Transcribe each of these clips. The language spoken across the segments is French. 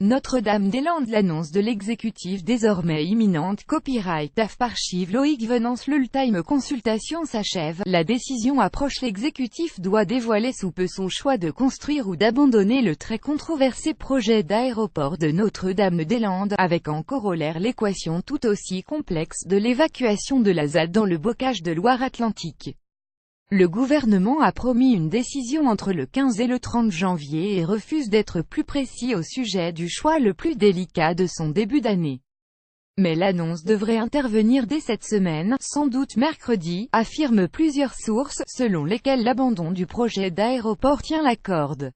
Notre-Dame-des-Landes, l'annonce de l'exécutif désormais imminente. Copyright AFP Archive Loïc Venance. L'ultime consultation s'achève, la décision approche. L'exécutif doit dévoiler sous peu son choix de construire ou d'abandonner le très controversé projet d'aéroport de Notre-Dame-des-Landes, avec en corollaire l'équation tout aussi complexe de l'évacuation de la ZAD dans le bocage de Loire-Atlantique. Le gouvernement a promis une décision entre le 15 et le 30 janvier et refuse d'être plus précis au sujet du choix le plus délicat de son début d'année. Mais l'annonce devrait intervenir dès cette semaine, sans doute mercredi, affirment plusieurs sources, selon lesquelles l'abandon du projet d'aéroport tient la corde.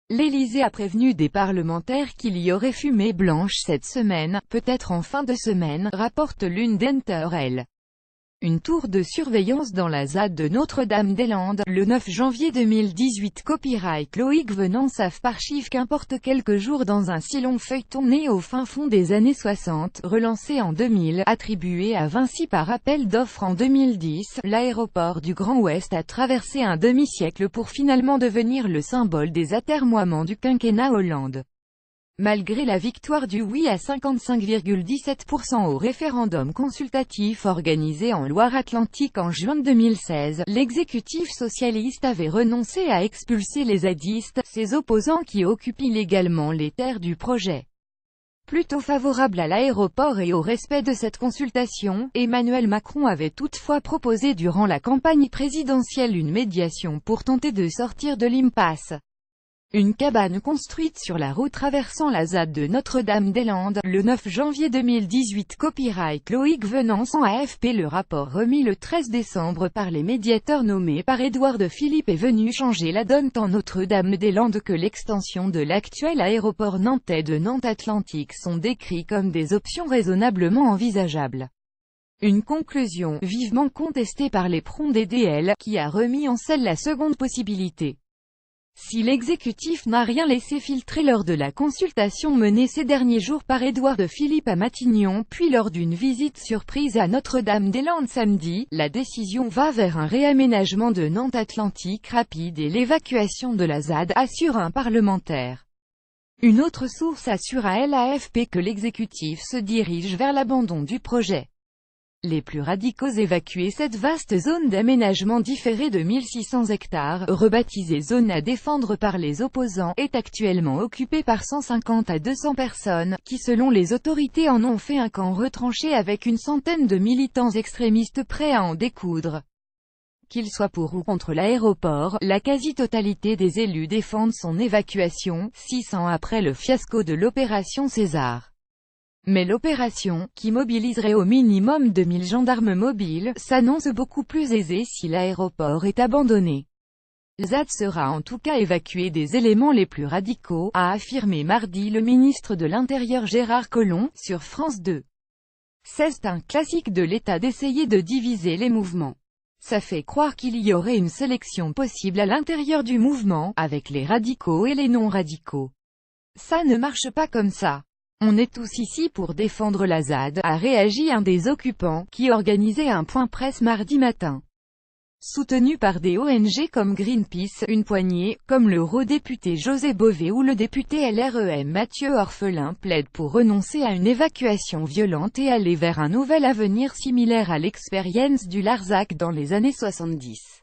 L'Élysée a prévenu des parlementaires qu'il y aurait fumée blanche cette semaine, peut-être en fin de semaine, rapporte l'une d'Enter Elle. Une tour de surveillance dans la ZAD de Notre-Dame-des-Landes, le 9 janvier 2018. Copyright Loïc Venance AFP Archive. Qu'importe, quelques jours dans un si long feuilleton né au fin fond des années 60, relancé en 2000, attribué à Vinci par appel d'offres en 2010, l'aéroport du Grand Ouest a traversé un demi-siècle pour finalement devenir le symbole des atermoiements du quinquennat Hollande. Malgré la victoire du oui à 55,17% au référendum consultatif organisé en Loire-Atlantique en juin 2016, l'exécutif socialiste avait renoncé à expulser les zadistes, ses opposants qui occupent illégalement les terres du projet. Plutôt favorable à l'aéroport et au respect de cette consultation, Emmanuel Macron avait toutefois proposé durant la campagne présidentielle une médiation pour tenter de sortir de l'impasse. Une cabane construite sur la route traversant la ZAD de Notre-Dame-des-Landes, le 9 janvier 2018. Copyright Loïc Venance en AFP. Le rapport remis le 13 décembre par les médiateurs nommés par Édouard Philippe est venu changer la donne tant Notre-Dame-des-Landes que l'extension de l'actuel aéroport nantais de Nantes-Atlantique sont décrits comme des options raisonnablement envisageables. Une conclusion vivement contestée par l'éperon DDL, qui a remis en selle la seconde possibilité. Si l'exécutif n'a rien laissé filtrer lors de la consultation menée ces derniers jours par Édouard Philippe à Matignon, puis lors d'une visite surprise à Notre-Dame-des-Landes samedi, la décision va vers un réaménagement de Nantes-Atlantique rapide et l'évacuation de la ZAD, assure un parlementaire. Une autre source assure à l'AFP que l'exécutif se dirige vers l'abandon du projet. Les plus radicaux évacuer cette vaste zone d'aménagement différée de 1600 hectares, rebaptisée zone à défendre par les opposants, est actuellement occupée par 150 à 200 personnes, qui selon les autorités en ont fait un camp retranché avec une centaine de militants extrémistes prêts à en découdre. Qu'ils soient pour ou contre l'aéroport, la quasi-totalité des élus défendent son évacuation, 6 ans après le fiasco de l'opération César. Mais l'opération, qui mobiliserait au minimum 2000 gendarmes mobiles, s'annonce beaucoup plus aisée si l'aéroport est abandonné. ZAD sera en tout cas évacué des éléments les plus radicaux, a affirmé mardi le ministre de l'Intérieur Gérard Collomb, sur France 2. C'est un classique de l'État d'essayer de diviser les mouvements. Ça fait croire qu'il y aurait une sélection possible à l'intérieur du mouvement, avec les radicaux et les non-radicaux. Ça ne marche pas comme ça. On est tous ici pour défendre la ZAD, a réagi un des occupants, qui organisait un point presse mardi matin. Soutenu par des ONG comme Greenpeace, une poignée, comme l'eurodéputé José Bové ou le député LREM Mathieu Orphelin plaide pour renoncer à une évacuation violente et aller vers un nouvel avenir similaire à l'expérience du Larzac dans les années 70.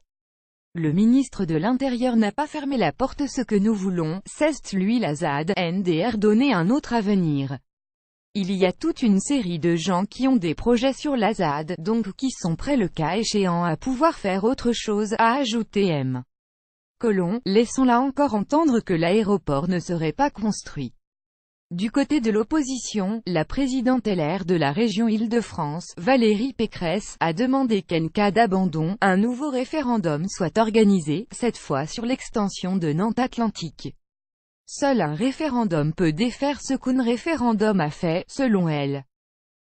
Le ministre de l'Intérieur n'a pas fermé la porte. Ce que nous voulons, c'est lui la ZAD, NDR donner un autre avenir. Il y a toute une série de gens qui ont des projets sur la ZAD, donc qui sont prêts le cas échéant à pouvoir faire autre chose, a ajouté M. Collomb, laissons là encore entendre que l'aéroport ne serait pas construit. Du côté de l'opposition, la présidente LR de la région Île-de-France, Valérie Pécresse, a demandé qu'en cas d'abandon, un nouveau référendum soit organisé, cette fois sur l'extension de Nantes-Atlantique. Seul un référendum peut défaire ce qu'un référendum a fait, selon elle.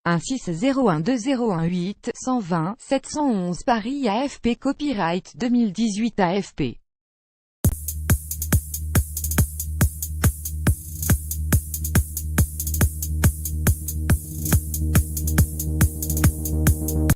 16012018120 711 Paris. AFP. Copyright 2018 AFP.